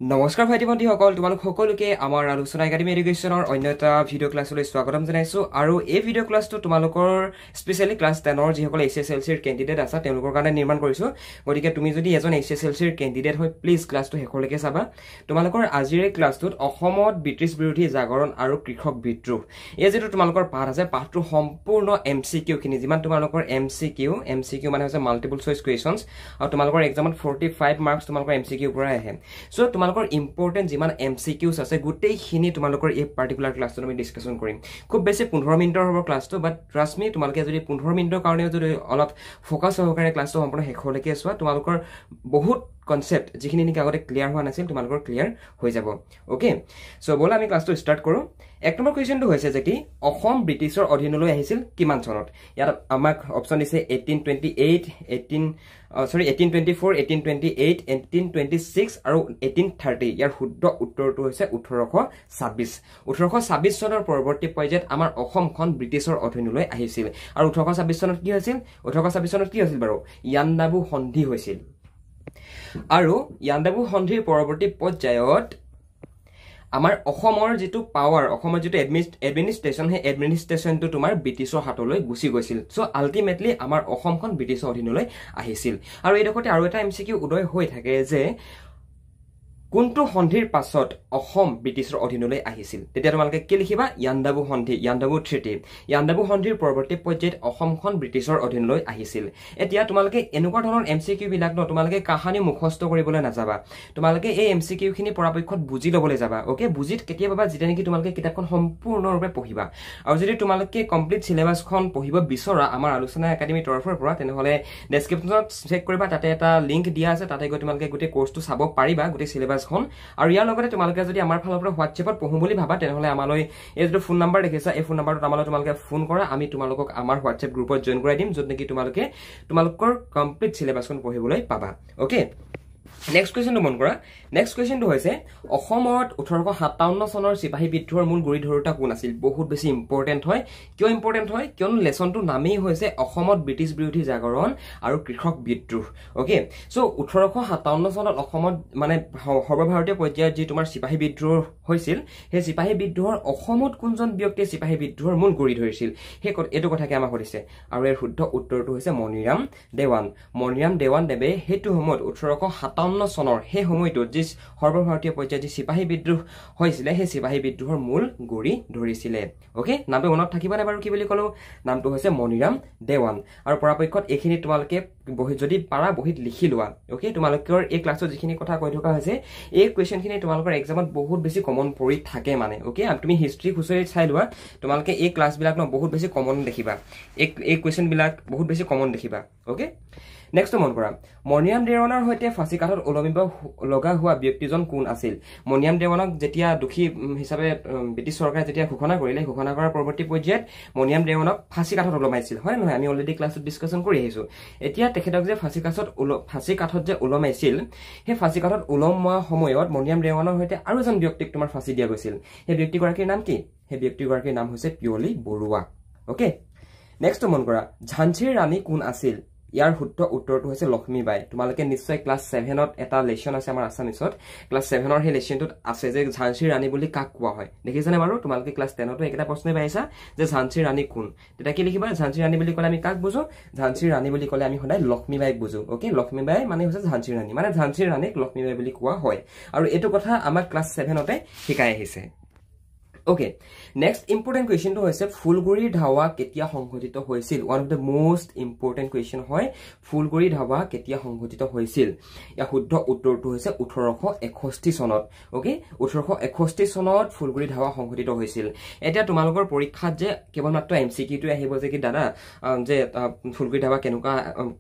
নমস্কাৰ ভাইটি ভণ্টিসকল, তোমালোক সকলোকে আমাৰ আলোচনা একাডেমী এডুকেশ্যনৰ অন্য এটা ভিডিঅ' ক্লাছলৈ স্বাগতম জনাইছোঁ। আৰু এই ভিডিঅ' ক্লাছটো তোমালোকৰ স্পেচিয়েলি ক্লাছ 10ৰ যিসকল HSLCৰ কেণ্ডিডেট আছে তেওঁলোকৰ কাৰণে নিৰ্মাণ কৰিছোঁ। গতিকে তুমি যদি এজন HSLCৰ কেণ্ডিডেট হয় প্লিজ ক্লাছটো শেষলৈকে চাবা। তোমালোকৰ আজিৰ এই ক্লাছটোত অসমত ব্ৰিটিছ বিৰোধী জাগৰণ আৰু কৃষক বিদ্ৰোহ এই যিটো তোমালোকৰ পাঠ আছে, পাঠটো সম্পূৰ্ণ MCQ খিনি, যিমান তোমালোকৰ MCQ মানে হৈছে মাল্টিপল চইচ কুৱেশ্যনছ, আৰু তোমালোকৰ এক্সামত 45 মাৰ্কছ তোমালোকৰ MCQ পৰাই আহে। চ' তোমালোকৰ ইম্পৰ্টেণ্ট যিমান MCQs আছে গোটেইখিনি তোমালোকৰ এই পাৰ্টিকুলাৰ ক্লাছটোত আমি ডিছকাশ্যন কৰিম। খুব বেছি 15 মিনিটৰ হ'ব ক্লাছটো, বাট ট্ৰাষ্ট মি তোমালোকে যদি 15 মিনিটৰ কাৰণেও যদি অলপ ফ'কাছ সহকাৰে ক্লাছটো সম্পূৰ্ণ শেষলৈকে চোৱা, তোমালোকৰ বহুত কনচেপ্ট যিখিনি নেকি আগতে ক্লিয়াৰ হোৱা নাছিল তোমালোকৰ ক্লিয়াৰ হৈ যাব। অ'কে, চ' ব'লা আমি ক্লাছটো ষ্টাৰ্ট কৰোঁ। 1 নম্বৰ কুৱেশ্যনটো হৈছে যে কি অসম ব্ৰিটিছৰ অধীনলৈ আহিছিল কিমান চনত? ইয়াত আমাক অপশ্যন দিছে 1824, 1828, 1826 আৰু 1830। ইয়াৰ শুদ্ধ উত্তৰটো হৈছে 1826। 1826 চনৰ পৰৱৰ্তী পৰ্যায়ত আমাৰ অসমখন ব্ৰিটিছৰ অধীনলৈ আহিছিল। আৰু 1826 চনত কি হৈছিল? 1826 চনত কি হৈছিল বাৰু? ইয়াণ্ডাবু সন্ধি হৈছিল। আৰু ইয়াণ্ডাবু সন্ধিৰ পৰৱৰ্তী পৰ্যায়ত আমাৰ অসমৰ যিটো পাৱাৰ, অসমৰ যিটো এডমিনিষ্ট্ৰেশ্যন, সেই এডমিনিষ্ট্ৰেশ্যনটো তোমাৰ ব্ৰিটিছৰ হাতলৈ গুচি গৈছিল। চ' আল্টিমেটলি আমাৰ অসমখন ব্ৰিটিছৰ অধীনলৈ আহিছিল। আৰু এইডোখৰতে আৰু এটা MCQ উদয় হৈ থাকে যে কোনটো সন্ধিৰ পাছত অসম ব্ৰিটিছৰ অধীনলৈ আহিছিল? তেতিয়া তোমালোকে কি লিখিবা? ইয়াণ্ডাবু সন্ধি, ইয়াণ্ডাবু ট্ৰিটি। ইয়াণ্ডাবু সন্ধিৰ পৰৱৰ্তী পৰ্যায়ত অসমখন ব্ৰিটিছৰ অধীনলৈ আহিছিল। এতিয়া তোমালোকে এনেকুৱা ধৰণৰ MCQ বিলাক তোমালোকে কাহানি মুখস্থ কৰিবলৈ নাযাবা। তোমালোকে এই MCQ খিনি পৰাপক্ষত বুজি ল'বলৈ যাবা। অ'কে, বুজিত কেতিয়া পাবা? যেতিয়া নেকি তোমালোকে কিতাপখন সম্পূৰ্ণৰূপে পঢ়িবা। আৰু যদি তোমালোকে কমপ্লিট চিলেবাছখন পঢ়িব বিচৰা আমাৰ আলোচনা একাডেমীৰ তৰফৰ পৰা, তেনেহ'লে ডেছক্ৰিপশ্যনত চেক কৰিবা, তাতে এটা লিংক দিয়া আছে, তাতে গৈ তোমালোকে গোটেই কোৰ্চটো চাব পাৰিবা, গোটেই চিলেবাছ। আৰু ইয়াৰ লগতে তোমালোকে যদি আমাৰ ফালৰ পৰা হোৱাটছএপত পঢ়ো বুলি ভাবা, তেনেহ'লে আমালৈ এই যিটো ফোন নাম্বাৰ দেখিছা, এই ফোন নাম্বাৰটোত আমালৈ তোমালোকে ফোন কৰা, আমি তোমালোকক আমাৰ হোৱাটছএপ গ্ৰুপত জইন কৰাই দিম, য'ত নেকি তোমালোকৰ কমপ্লিট চিলেবাছখন পঢ়িবলৈ পাবা। অ'কে, নেক্সট কুৱেশ্যনটো মন কৰা। নেক্সট কুৱেশ্যনটো হৈছে অসমত 1857 চনৰ চিপাহী বিদ্ৰোহৰ মূল গুৰি ধৰোঁতা কোন আছিল? বহুত বেছি ইম্পৰ্টেণ্ট হয়। কিয় ইম্পৰ্টেণ্ট হয়? কিয়নো লেচনটোৰ নামেই হৈছে অসমত ব্ৰিটিছ বিৰোধী জাগৰণ আৰু কৃষক বিদ্ৰোহ। অ'কে, চ' 1857 চনত অসমত মানে সৰ্বভাৰতীয় পৰ্যায়ত যি তোমাৰ চিপাহী বিদ্ৰোহ হৈছিল, সেই চিপাহী বিদ্ৰোহৰ অসমত কোনজন ব্যক্তিয়ে চিপাহী বিদ্ৰোহৰ মূল গুৰি ধৰিছিল? এইটো কথাকে আমাক সুধিছে। আৰু ইয়াৰ শুদ্ধ উত্তৰটো হৈছে মণিৰাম দেৱান। মণিৰাম দেৱান দেৱে সেইটো সময়ত 1857 চনৰ সেই সময়টোত যি সৰ্বভাৰতীয় পৰ্যায়ত যি চিপাহী বিদ্ৰোহ হৈছিলে, সেই চিপাহী বিদ্ৰোহৰ মূল গুৰি ধৰিছিলে। অ'কে, নামটো মনত থাকিবনে বাৰু? কি বুলি ক'লো? নামটো হৈছে মণিৰাম দেৱান। আৰু পৰাপক্ষত এইখিনি তোমালোকে যদি পাৰা বহীত লিখি লোৱা। অ'কে, তোমালোকৰ এই ক্লাছত যিখিনি কথা কৈ থকা হৈছে, এই কুৱেশ্যনখিনি তোমালোকৰ এক্সামত বহুত বেছি কমন পৰি থাকে মানে। অ'কে, তুমি হিষ্ট্ৰী খুচৰি চাই লোৱা, তোমালোকে এই ক্লাছবিলাক বহুত বেছি কমন দেখিবা, এই কুৱেশ্যনবিলাক বহুত বেছি কমন দেখিবা। অ'কে, নেক্সট মন কৰা। মণিৰাম দেৱানৰ সৈতে ফাঁচী কাঠত ওলমিব লগা হোৱা ব্যক্তিজন কোন আছিল? মণিৰাম দেৱানক যেতিয়া দোষী হিচাপে ব্ৰিটিছ চৰকাৰে যেতিয়া ঘোষণা কৰিলে, ঘোষণা কৰাৰ পৰৱৰ্তী পৰ্যায়ত মণিৰাম দেৱানক ফাঁচী কাঠত ওলমাইছিল, হয় নহয়? আমি অলৰেডি ক্লাছত ডিছকাশ্যন কৰি আহিছোঁ। এতিয়া তেখেতক যে ফাঁচী কাঠত যে ওলমাইছিল, সেই ফাঁচী কাঠত ওলমোৱা সময়ত মণিৰাম দেৱানৰ সৈতে আৰু এজন ব্যক্তিক তোমাৰ ফাঁচী দিয়া গৈছিল। সেই ব্যক্তিগৰাকীৰ নাম কি? সেই ব্যক্তিগৰাকীৰ নাম হৈছে পিয়লি বৰুৱা। অ'কে, নেক্সট মন কৰা। ঝান্সীৰ ৰাণী কোন আছিল? ইয়াৰ শুদ্ধ উত্তৰটো হৈছে লক্ষ্মীবাই। তোমালোকে নিশ্চয় ক্লাছ 7ত এটা লেচন আছে আমাৰ আছামিছত, ক্লাছ 7ৰ সেই লেচনটোত আছে যে ঝান্সীৰ ৰাণী বুলি কাক কোৱা হয়। দেখিছানে বাৰু? তোমালোকে ক্লাছ 10তো একেটা প্ৰশ্নই পাইছা যে ঝান্সীৰ ৰাণী কোন? তেতিয়া কি লিখিবা? ঝান্সীৰ ৰাণী বুলি ক'লে আমি কাক বুজো? ঝান্সীৰ ৰাণী বুলি ক'লে আমি সদায় লক্ষ্মীবাইক বুজো। অ'কে, লক্ষ্মীবাই মানে হৈছে ঝান্সীৰ ৰাণী, মানে ঝান্সীৰ ৰাণীক লক্ষ্মীবাই বুলি কোৱা হয়। আৰু এইটো কথা আমাক ক্লাছ 7তে শিকাই আহিছে। অ'কে, নেক্সট ইম্পৰ্টেণ্ট কুৱেশ্যনটো হৈছে ফুলগুৰিৰ ধাৱা কেতিয়া সংঘটিত হৈছিল? One of the most important question হয়, ফুলগুৰি ধাৱা কেতিয়া সংঘটিত হৈছিল? ইয়াৰ শুদ্ধ উত্তৰটো হৈছে 1861 চনত। অ'কে, 1861 চনত ফুলগুৰি ধাৱা সংঘটিত হৈছিল। এতিয়া তোমালোকৰ পৰীক্ষাত যে কেৱল মাত্ৰ MCQটোৱে আহিব যে কি দাদা যে ফুলগুৰি ধাৱা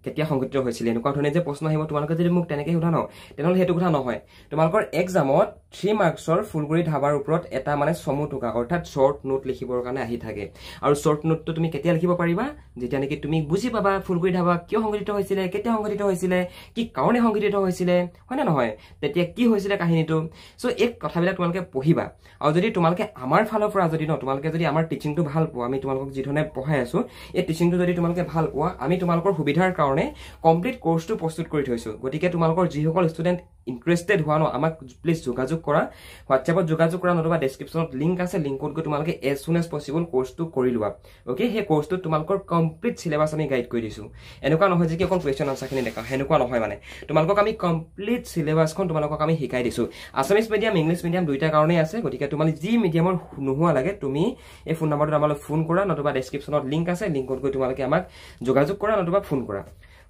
কেতিয়া সংঘটিত হৈছিল, এনেকুৱা ধৰণে যে প্ৰশ্ন আহিব, তোমালোকে যদি মোক তেনেকৈ সোধা ন, তেনেহ'লে সেইটো কথা নহয়। তোমালোকৰ এক্সামত 3 মাৰ্কছৰ ফুলগুৰি ধাৱাৰ ওপৰত এটা মানে চমু টোকা অৰ্থাৎ শ্বৰ্ট নোট লিখিবৰ কাৰণে আহি থাকে। আৰু শ্বৰ্ট নোটটো তুমি কেতিয়া লিখিব পাৰিবা? যেতিয়া নেকি তুমি বুজি পাবা ফুলগুৰি ধাৱা কিয় সংঘটিত হৈছিলে, কেতিয়া সংঘটিত হৈছিলে, কি কাৰণে সংঘটিত হৈছিলে, হয় নে নহয়? তেতিয়া কি হৈছিলে কাহিনীটো। চ' এই কথাবিলাক তোমালোকে পঢ়িবা। আৰু যদি তোমালোকে আমাৰ ফালৰ পৰা তোমালোকে যদি আমাৰ টিচিংটো ভাল পোৱা, আমি তোমালোকক যিধৰণে পঢ়াই আছো, এই টিচিংটো যদি তোমালোকে ভাল পোৱা, আমি তোমালোকৰ সুবিধাৰ কাৰণে কমপ্লিট কোৰ্চটো প্ৰস্তুত কৰি থৈছো। গতিকে তোমালোকৰ যিসকল ষ্টুডেণ্ট ইন্টাৰেষ্টেড হোৱা ন আমাক প্লিজ যোগাযোগ কৰা হোৱাটছএপত যোগাযোগ কৰা নতুবা ডেছক্ৰিপশ্যনত লিংক আছে লিংকত গৈ তোমালোকে এজ সুন এজ পচিবল কোৰ্চটো কৰি লোৱা অ'কে সেই কোৰ্চটোত তোমালোকৰ কমপ্লিট চিলেবাছ আমি গাইড কৰি দিছোঁ এনেকুৱা নহয় যে কি অকল কুৱেশ্যন আনচাৰখিনি দেখাওঁ সেনেকুৱা নহয় মানে তোমালোকক আমি কমপ্লিট চিলেবাছখন তোমালোকক আমি শিকাই দিছোঁ আছামিজ মিডিয়াম ইংলিছ মিডিয়াম দুইটা কাৰণেই আছে গতিকে তোমালোক যি মিডিয়ামৰ নোহোৱা লাগে তুমি এই ফোন নম্বৰটোত আমালৈ ফোন কৰা নতুবা ডেছক্ৰিপশ্যনত লিংক আছে লিংকত গৈ তোমালোকে আমাক যোগাযোগ কৰা নতুবা ফোন কৰা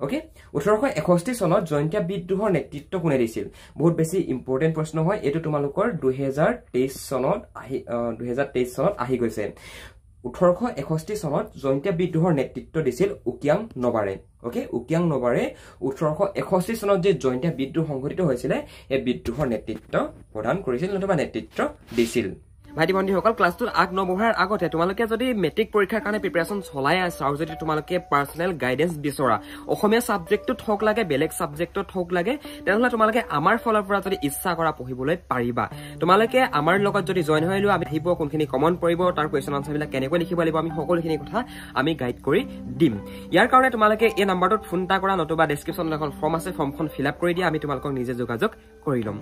ওকে 1861 চনত জয়ন্তীয়া বিদ্ৰোহৰ নেতৃত্ব কোনে দিছিল বহুত বেছি ইম্পৰ্টেন্ট প্ৰশ্ন হয় এটো তোমালোকৰ 2023 চনত আহি গৈছে 1861 চনত জয়ন্তীয়া বিদ্ৰোহৰ নেতৃত্ব দিছিল উকিয়াং নবাৰে ওকে উকিয়াং নবাৰে 1861 চনত যে জয়ন্তীয়া বিদ্ৰোহ সংঘটিত হৈছিল এই বিদ্ৰোহৰ নেতৃত্ব প্ৰদান কৰিছিল নতুবা নেতৃত্ব দিছিল ভাইটি বন্ধুসকল ক্লাছটোত নবঢ়াৰ আগতে তোমালোকে যদি মেট্ৰিক পৰীক্ষাৰ কাৰণে প্ৰিপাৰেচন চলাই আছা আৰু যদি তোমালোকে পাৰ্চনেল গাইডেন্স বিচৰা অসমীয়া সাবজেক্টত হওক লাগে বেলেগ সাবজেক্টত হওক লাগে তেনেহলে তোমালোকে আমাৰ ফলৰ পৰা যদি ইচ্ছা কৰা পঢ়িবলৈ পাৰিবা তোমালোকে আমাৰ লগত যদি জয়েন হৈ লোৱা আমি আহিব কোনখিনি কমন পৰিব তাৰ কোৱেশ্যন আনসাৰবিলাক কেনেকৈ লিখিব লাগিব আমি সকলোখিনি কথা আমি গাইড কৰি দিম ইয়াৰ কাৰণে তোমালোকে এই নম্বৰটোত ফোন এটা কৰা নতুবা ডেছক্ৰিপশ্যনত এখন ফৰ্ম আছে ফৰ্মখন ফিল আপ কৰি দিয়া আমি তোমালোকক নিজে যোগাযোগ কৰি ল'ম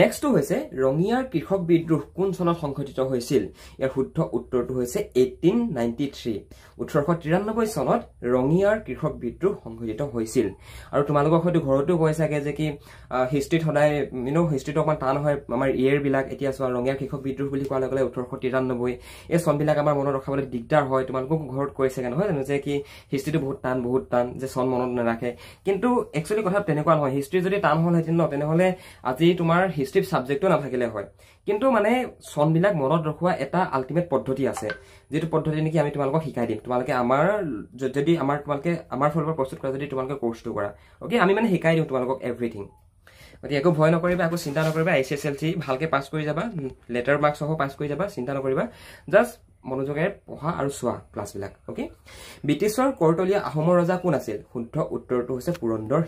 নেক্সট হৈছে ৰঙিয়াৰ কৃষক বিদ্ৰোহ কোন চনত সংঘটিত হৈছিল ইয়াৰ শুদ্ধ উত্তৰটো হৈছে 1893 1893 চনত ৰঙিয়াৰ কৃষক বিদ্ৰোহ সংঘটিত হৈছিল আৰু তোমালোকক হয়তো ঘৰতো কৈছাগে যে কি হিষ্ট্ৰীত সদায় হিষ্ট্ৰীটো অকমান টান হয় আমাৰ ইয়েৰ বিলাক এতিয়া চোৱা ৰঙিয়াৰ কৃষক বিদ্ৰোহ বুলি কোৱা লগে 1893 এই চনবিলাক আমাৰ মনত ৰখাবলৈ দিগদাৰ হয় তোমালোকক ঘৰত কৈছাগে নহয় জানো যে কি হিষ্ট্ৰীটো বহুত টান যে চন মনত নাৰাখে কিন্তু একচুৱেলি কথা তেনেকুৱা নহয় হিষ্ট্ৰী যদি টান হ'ল হেতেন ন তেনেহলে আজি তোমাৰ হিষ্ট্ৰী সাবজেক্টটো নাথাকিলে হয় কিন্তু মানে চনবিলাক মনত ৰখোৱা এটা আল্টিমেট পদ্ধতি আছে যেটো পদ্ধতি নেকি আমি তোমালোকক শিকাই দিম তোমালোকে তোমালোকে আমাৰ ফলৰ পৰা প্ৰস্তুত কৰা যদি তোমালোকে কোৰ্সটো কৰা ওকে আমি মানে শিকাই দিম তোমালোকক এভৰিথিং গতিকে একো ভয় নকৰিবা একো চিন্তা নকৰিবা এছএছএলসি ভালকে পাছ কৰি যাবা লেটাৰ মাৰ্কস সহ পাছ কৰি যাবা চিন্তা নকৰিবা জাস্ট মনোযোগেৰে পঢ়া আৰু চোৱা ক্লাছবিলাক ওকে ব্ৰিটিছৰ কৰতলীয়া আহোমৰ ৰজা কোন আছিল শুদ্ধ উত্তৰটো হৈছে পুৰন্দৰ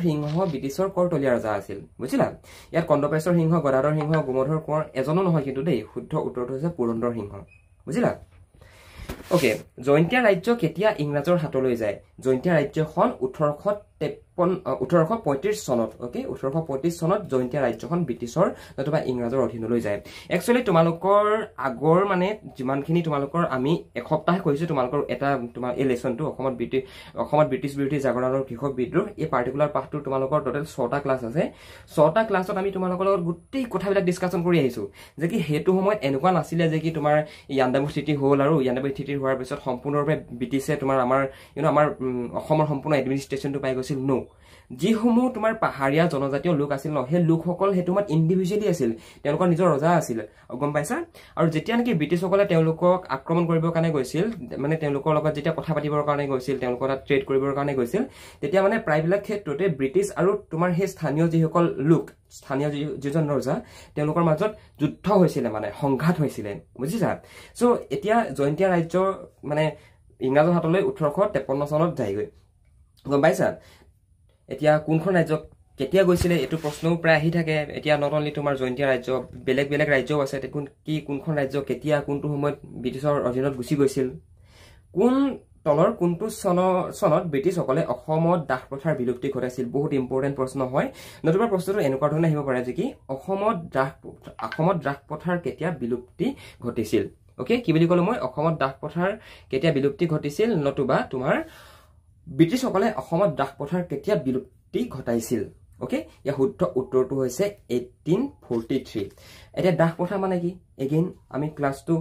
সিংহ ব্ৰিটিছৰ কৰতলীয়া ৰজা আছিল বুজিলা ইয়াত কন্দপেশ্বৰ সিংহ গদাধৰ সিংহ গোমধৰ কোঁৱৰ এজনো নহয় কিন্তু দেই শুদ্ধ উত্তৰটো হৈছে পুৰন্দৰ সিংহ বুজিলা ওকে জয়ন্তীয়া ৰাজ্য কেতিয়া ইংৰাজৰ হাতলৈ যায় জয়ন্তীয়া ৰাজ্যখন 1835 চনত ওকে 1835 চনত জয়ন্তীয়া ৰাজ্যখন ব্ৰিটিছৰ নতুবা ইংৰাজৰ অধীনলৈ যায় একচুৱেলি তোমালোকৰ আগৰ মানে যিমানখিনি তোমালোকৰ আমি এসপ্তাহ কৈছো তোমালোকৰ এটা তোমাৰ এই লেসনটো অসমত ব্ৰিটিছ বিৰোধী জাগৰণৰ কৃষক বিদ্ৰোহ এই পাৰ্টিকুলাৰ পাঠটো তোমালোকৰ টোটাল 6টা ক্লাছ আছে 6টা ক্লাছত আমি তোমালোকৰ লগত গোটেই কথাবিলাক ডিসকাশন কৰি আহিছো যে কি হেতু সময়ত এনেকুৱা নাছিলে যে কি তোমাৰ ইয়াণ্ডাবু স্থিতি হ'ল আৰু ইয়াণ্ডাবু স্থিতি হোৱাৰ পিছত সম্পূৰ্ণৰূপে ব্ৰিটিছে তোমাৰ আমাৰ আমাৰ অসমৰ সম্পূৰ্ণ এডমিনিষ্ট্ৰেচনটো পাই গৈছিল নো যিসমূহ তোমাৰ পাহাৰীয়া জনজাতীয় লোক আছিল ন সেই লোকসকল হেতুমত ইন্ডিভিজুৱেলি আছিল তেওঁলোকৰ নিজৰ ৰজা আছিল গম পাইছা আৰু যেতিয়া নেকি ব্ৰিটিছসকলে তেওঁলোকক আক্ৰমণ কৰিবৰ কাৰণে গৈছিল মানে তেওঁলোকৰ লগত যেতিয়া কথা পাতিবৰ কাৰণে গৈছিল তেওঁলোকৰ তাত ট্ৰেড কৰিবৰ কাৰণে গৈছিল তেতিয়া মানে প্ৰায়বিলাক ক্ষেত্ৰতে ব্ৰিটিছ আৰু তোমাৰ সেই স্থানীয় যিসকল লোক স্থানীয় যিজন ৰজা তেওঁলোকৰ মাজত যুদ্ধ হৈছিল মানে সংঘাত হৈছিল বুজিছা সো এতিয়া জয়ন্তীয়া ৰাজ্য মানে ইংৰাজৰ হাতলৈ 1853 চনত যায়গৈ গম পাইছা এতিয়া কোনখন ৰাজ্য কেতিয়া গৈছিল এটো প্ৰশ্নও প্ৰায় আহি থাকে এতিয়া নট অনলি তোমাৰ জয়ন্তীয়া ৰাজ্য বেলেগ ৰাজ্যও আছে কোনখন ৰাজ্য কেতিয়া কোনটো সময়ত ব্ৰিটিছৰ অধীনত গুচি গৈছিল কোন তলৰ কোনটো চনত ব্ৰিটিছসকলে অসমত দাস প্ৰথাৰ বিলুপ্তি ঘটাইছিল বহুত ইম্পৰ্টেন্ট প্ৰশ্ন হয় নতুবা প্ৰশ্নটো এনেকুৱা ধৰণে আহিব পাৰে যে কি অসমত দাস প্ৰথাৰ কেতিয়া বিলুপ্তি ঘটিছিল ওকে কি বুলি ক'লো মই অসমত দাস প্ৰথাৰ কেতিয়া বিলুপ্তি ঘটিছিল নতুবা তোমাৰ ব্ৰিটিছসকলে অসমত দাস প্ৰথাৰ কেতিয়া বিলুপ্তি ঘটাইছিল ওকে ইয়াৰ শুদ্ধ উত্তৰটো হৈছে 1843 এতিয়া দাস প্ৰথা মানে কি এগেইন আমি ক্লাছটো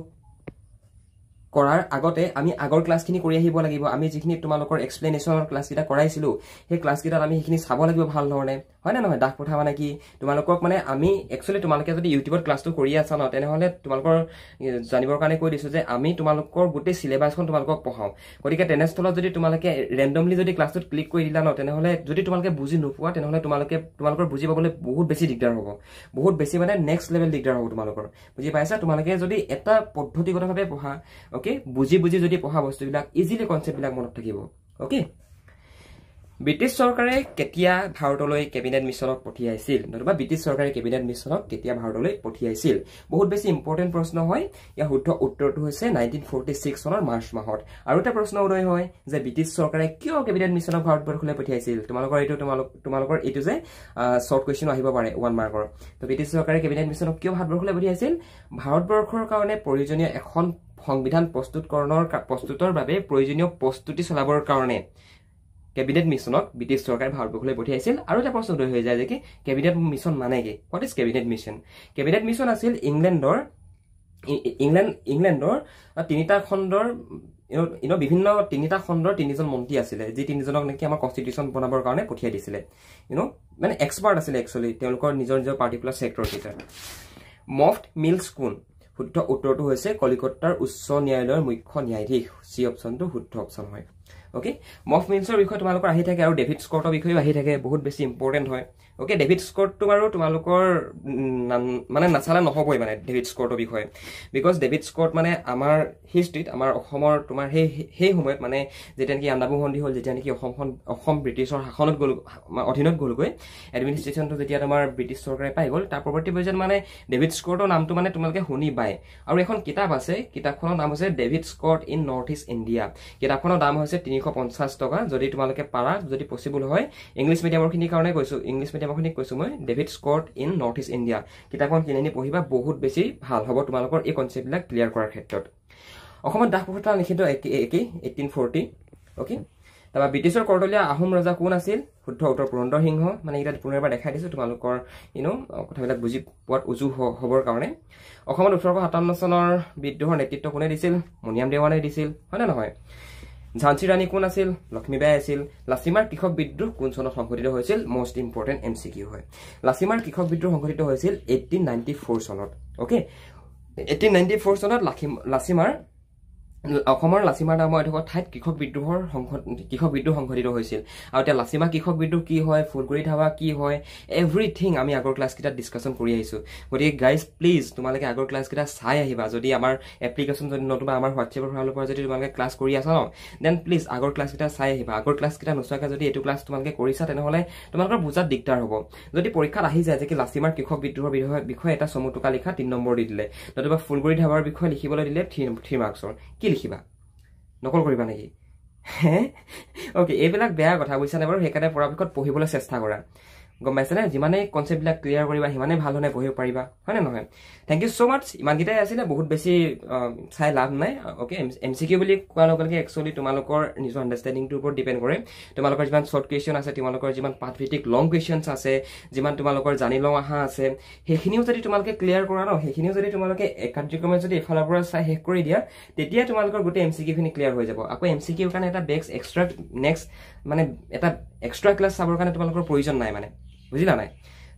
কৰাৰ আগতে আমি আগৰ ক্লাছখিনি কৰি আহিব লাগিব আমি যিখিনি তোমালোকৰ এক্সপ্লেনেশ্যনৰ ক্লাছকিটা কৰাইছিলো সেই ক্লাছকিটাত আমি সেইখিনি চাব লাগিব ভাল ধৰণে হয় না নহয় দাস প্ৰথা মানে কি তোমালোকক মানে আমি একচুৱেলি তোমালোকে যদি ইউটিউবত ক্লাছটো কৰি আছা ন তেনেহলে তোমালোকৰ জানিবৰ কাৰণে কৈ দিছো যে আমি তোমালোকৰ গোটেই সিলেবাসখন তোমালোকক পঢ়াও গতিকে তেনেস্থলত যদি তোমালোকে ৰেন্ডমলি যদি ক্লাছটোত ক্লিক কৰি দিলা ন তেনেহলে যদি তোমালোকে বুজি নোপোৱা তেনেহলে তোমালোকৰ বুজি পাবলৈ বহুত বেছি দিগদাৰ হ'ব বহুত বেছি মানে নেক্সট লেভেল দিগদাৰ হ'ব তোমালোকৰ বুজি পাইছা তোমালোকে যদি এটা পদ্ধতিগতভাৱে পঢ়া ওকে বুজি যদি পঢ়া বস্তুবিলাক ইজিলি কনসেপ্টবিলাক মনত থাকিব ওকে ব্ৰিটিছ চৰকাৰে কেতিয়া ভাৰতলৈ কেবিনেট মিছনক পঠিয়াইছিল নতুবা ব্ৰিটিছ চৰকাৰে কেবিনেট মিছনক কেতিয়া ভাৰতলৈ পঠিয়াইছিল বহুত বেছি ইম্পৰ্টেণ্ট প্ৰশ্ন হয় ইয়াৰ শুদ্ধ উত্তৰটো হৈছে 1946 চনৰ মাৰ্চ মাহত আৰু এটা প্ৰশ্ন উদয় হয় যে ব্ৰিটিছ চৰকাৰে কিয় কেবিনেট মিছনক ভাৰতবৰ্ষলৈ পঠিয়াইছিল তোমালোকৰ এইটো যে শৰ্ট কুৱেশ্যন আহিব পাৰে 1 মাৰ্কৰ তো ব্ৰিটিছ চৰকাৰে কেবিনেট মিছনক কিয় ভাৰতবৰ্ষলৈ পঠিয়াইছিল ভাৰতবৰ্ষৰ কাৰণে প্ৰয়োজনীয় এখন সংবিধান প্ৰস্তুতৰ বাবে প্ৰয়োজনীয় প্ৰস্তুতি চলাবৰ কাৰণে কেবিনেট মিছনক ব্ৰিটিছ চৰকাৰে ভাৰতবৰ্ষলৈ পঠিয়াইছিল আৰু এটা প্ৰশ্ন উদয় হৈ যায় যে কি কেবিনেট মিছন মানে কি what is cabinet mission cabinet mission আছিল ইংলেণ্ডৰ তিনিটা খণ্ডৰ বিভিন্ন তিনিটা খণ্ডৰ তিনিজন মন্ত্ৰী আছিলে যি তিনিজনক নেকি আমাৰ কনষ্টিটিউশ্যন বনাবৰ কাৰণে পঠিয়াই দিছিলে মানে এক্সপাৰ্ট আছিলে একচুৱেলি তেওঁলোকৰ নিজৰ পাৰ্টিকুলাৰ ছেক্টৰ কেইটা মফট মিলছ কোন শুদ্ধ উত্তৰটো হৈছে কলিকতাৰ উচ্চ ন্যায়ালয়ৰ মুখ্য ন্যায়াধীশ সি অপশ্যনটো শুদ্ধ অপশ্যন হয় ওকে মফ মিলছৰ বিষয়ে তোমালোকৰ আহি থাকে আৰু ডেভিড স্কটৰ বিষয়েও আহি থাকে বহুত বেছি ইম্পৰ্টেণ্ট হয় ওকে ডেভিড স্কটটো বাৰু তোমালোকৰ মানে নাচালে নহবই মানে ডেভিড স্কটৰ বিষয়ে বিকজ ডেভিড স্কট মানে আমাৰ হিষ্ট্ৰীত আমাৰ অসমৰ তোমাৰ সেই সময়ত মানে যেতিয়া নেকি আন্দাবু সন্ধি হ'ল যেতিয়া নেকি অসম ব্ৰিটিছৰ শাসনত অধীনত গ'লগৈ এডমিনিষ্ট্ৰেশ্যনটো যেতিয়া তোমাৰ ব্ৰিটিছ চৰকাৰে পাই গ'ল তাৰ পৰৱৰ্তী পৰ্যায়ত মানে ডেভিড স্কটৰ নামটো মানে তোমালোকে শুনি পায় আৰু এখন কিতাপ আছে কিতাপখনৰ নাম হৈছে David Scott in north east India কিতাপখনৰ দাম হৈছে 350 টকা যদি তোমালোকে পাৰা যদি পচিবল হয় ইংলিছ মিডিয়ামৰখিনিৰ কাৰণে কৈছোঁ ইংলিছ মিডিয়ামৰখিনিক কৈছোঁ মই David Scott in north east India কিতাপখন কিনি আনি পঢ়িবা বহুত বেছি ভাল হ'ব তোমালোকৰ এই কনচেপ্টবিলাক ক্লিয়াৰ কৰাৰ ক্ষেত্ৰত অসমত দাস প্ৰথা নিষিদ্ধ একেই 1840 অ'কে তাৰপৰা ব্ৰিটিছৰ কৰতলীয়া আহোম ৰজা কোন আছিল শুদ্ধ উত্তৰ পুৰন্দৰ সিংহ মানে এইকেইটা পুনৰবাৰ দেখাই দিছোঁ তোমালোকৰ কথাবিলাক বুজি পোৱাত উজু হ'বৰ কাৰণে অসমত 1857 চনৰ বিদ্ৰোহৰ নেতৃত্ব কোনে দিছিল মুনিৰাম দেৱানে দিছিল হয়নে নহয় ঝান্সী ৰাণী কোন আছিল লক্ষ্মীবাই আছিল লাচিমাৰ কৃষক বিদ্ৰোহ কোন চনত সংঘটিত হৈছিল মষ্ট ইম্পৰ্টেণ্ট MCQ হয় লাচিমাৰ কৃষক বিদ্ৰোহ সংঘটিত হৈছিল 1894 চনত ওকে 1894 চনত লাচিমাৰ অসমৰ লাচিমাৰ নামৰ এডোখৰ ঠাইত কৃষক বিদ্ৰোহ সংঘটিত হৈছিল আৰু এতিয়া লাচিমা কৃষক বিদ্ৰোহ কি হয় ফুলগুৰি ধাৱা কি হয় এভৰিথিং আমি আগৰ ক্লাছকেইটাত ডিছকাশ্যন কৰি আহিছোঁ গতিকে গাইজ প্লিজ তোমালোকে আগৰ ক্লাছকেইটা চাই আহিবা যদি আমাৰ এপ্লিকেশ্যন যদি নতুবা আমাৰ হোৱাটছএপৰ ফালৰ পৰা যদি তোমালোকে ক্লাছ কৰি আছা ন দেন প্লিজ আগৰ ক্লাছকেইটা চাই আহিবা আগৰ ক্লাছকেইটা নোচোৱাকৈ যদি এইটো ক্লাছ তোমালোকে কৰিছা তেনেহ'লে তোমালোকৰ বুজাত দিগদাৰ হ'ব যদি পৰীক্ষাত আহি যায় যে কি লাচিমাৰ কৃষক বিদ্ৰোহৰ বিষয়ে এটা চমুটোকা লিখা 3 নম্বৰ দি দিলে নতুবা ফুলগুৰি ধাৱাৰ বিষয়ে লিখিবলৈ দিলে 3 মাৰ্কছৰ কি লিখিবা নকল কৰিবা নেকি ওকে এইবিলাক বেয়া কথা বুজিছানে বাৰু সেইকাৰণে পৰাপক্ষত পঢ়িবলৈ চেষ্টা কৰা গম পাইছেনে যিমানেই কনচেপ্টবিলাক ক্লিয়াৰ কৰিবা সিমানেই ভাল ধৰণে পঢ়িব পাৰিবা হয়নে নহয় থেংক ইউ ছ' মাছ ইমানকেইটাই আছিলে বহুত বেছি চাই লাভ নাই অ'কে MCQ বুলি কোৱাৰ লগে লগে একচুৱেলি তোমালোকৰ নিজৰ আণ্ডাৰষ্টেণ্ডিংটোৰ ওপৰত ডিপেণ্ড কৰে তোমালোকৰ যিমান শ্বৰ্ট কুৱেশ্যন আছে তোমালোকৰ যিমান পাঠভিত্তিক লং কুৱেশ্যনছ আছে যিমান তোমালোকৰ জানি লওঁ আহা আছে সেইখিনিও যদি তোমালোকে ক্লিয়াৰ কৰা ন সেইখিনিও যদি তোমালোকে কাৰ্যক্ৰমে যদি এফালৰ পৰা চাই শেষ কৰি দিয়া তেতিয়া তোমালোকৰ গোটেই MCQখিনি ক্লিয়াৰ হৈ যাব আকৌ MCQৰ কাৰণে এটা নেক্সট মানে এটা এক্সট্ৰা ক্লাছ চাবৰ কাৰণে তোমালোকৰ প্ৰয়োজন নাই মানে বুজিলা নাই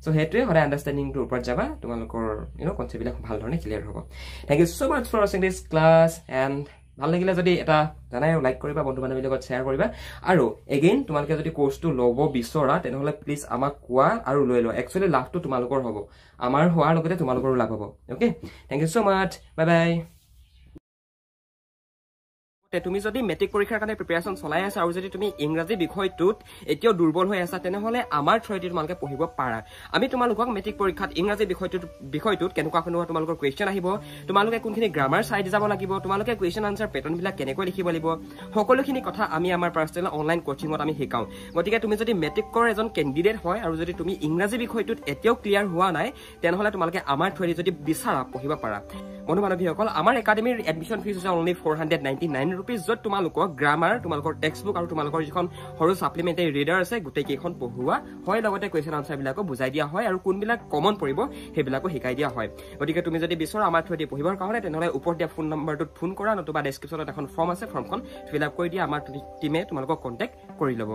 সো সেইটোৱে সদায় আণ্ডাৰষ্টেণ্ডিংটোৰ ওপৰত যাবা তোমালোকৰ কনচেপ্টবিলাক ভাল ধৰণে ক্লিয়াৰ হ'ব thank you so' much for ৱাচিং দিছ ক্লাছ এণ্ড ভাল লাগিলে যদি এটা জানাই লাইক কৰিবা বন্ধু বান্ধৱীৰ লগত শ্বেয়াৰ কৰিবা আৰু এগেইন তোমালোকে যদি কোৰ্চটো ল'ব বিচৰা তেনেহ'লে প্লিজ আমাক কোৱা আৰু লৈ লোৱা একচুৱেলি লাভটো তোমালোকৰ হ'ব আমাৰ হোৱাৰ লগতে তোমালোকৰো লাভ হ'ব okay thank you so' much bye bye তুমি যদি মেট্ৰিক পৰীক্ষাৰ কাৰণে প্ৰিপেৰেশ্যন চলাই আছা আৰু যদি তুমি ইংৰাজী বিষয়টোত এতিয়াও দুৰ্বল হৈ আছা তেনেহ'লে আমাৰ থ্ৰুৱেদি তোমালোকে পঢ়িব পাৰা আমি তোমালোকক মেট্ৰিক পৰীক্ষাত ইংৰাজী বিষয়টোত কেনেকুৱা তোমালোকৰ কুৱেশ্যন আহিব তোমালোকে কোনখিনি গ্ৰামাৰ চাই যাব লাগিব তোমালোকে কুৱেশ্যন আনচাৰ পেটাৰ্ণবিলাক কেনেকৈ লিখিব লাগিব সকলোখিনি কথা আমি আমাৰ পাৰ্চনেল অনলাইন কোচিঙত আমি শিকাওঁ গতিকে তুমি যদি মেট্ৰিকৰ এজন কেণ্ডিডেট হয় আৰু যদি তুমি ইংৰাজী বিষয়টোত এতিয়াও ক্লিয়াৰ হোৱা নাই তেনেহ'লে তোমালোকে আমাৰ থ্ৰুৱেদি যদি বিচাৰা পঢ়িব পাৰা বন্ধু বান্ধৱীসকল আমাৰ একাডেমীৰ এডমিশ্যন ফিজ হৈছে অনলি 499 rupees য'ত তোমালোকৰ গ্ৰামাৰ তোমালোকৰ টেক্সটবুক আৰু তোমালোকৰ যিখন সৰু ছাপ্লিমেণ্টাৰী ৰিডাৰ আছে গোটেইকেইখন পঢ়োৱা হয় লগতে কুৱেশ্যন আনচাৰবিলাকো বুজাই দিয়া হয় আৰু কোনবিলাক কমন পৰিব সেইবিলাকো শিকাই দিয়া হয় গতিকে তুমি যদি বিচৰা আমাৰ থ্ৰুৱেদি পঢ়িবৰ কাৰণে তেনেহ'লে ওপৰত দিয়া ফোন নম্বৰটোত ফোন কৰা নতুবা ডেছক্ৰিপশ্যনত এখন ফৰ্ম আছে ফৰ্মখন ফিল আপ কৰি দিয়া আমাৰ টীমে তোমালোকক কণ্টেক্ট কৰি ল'ব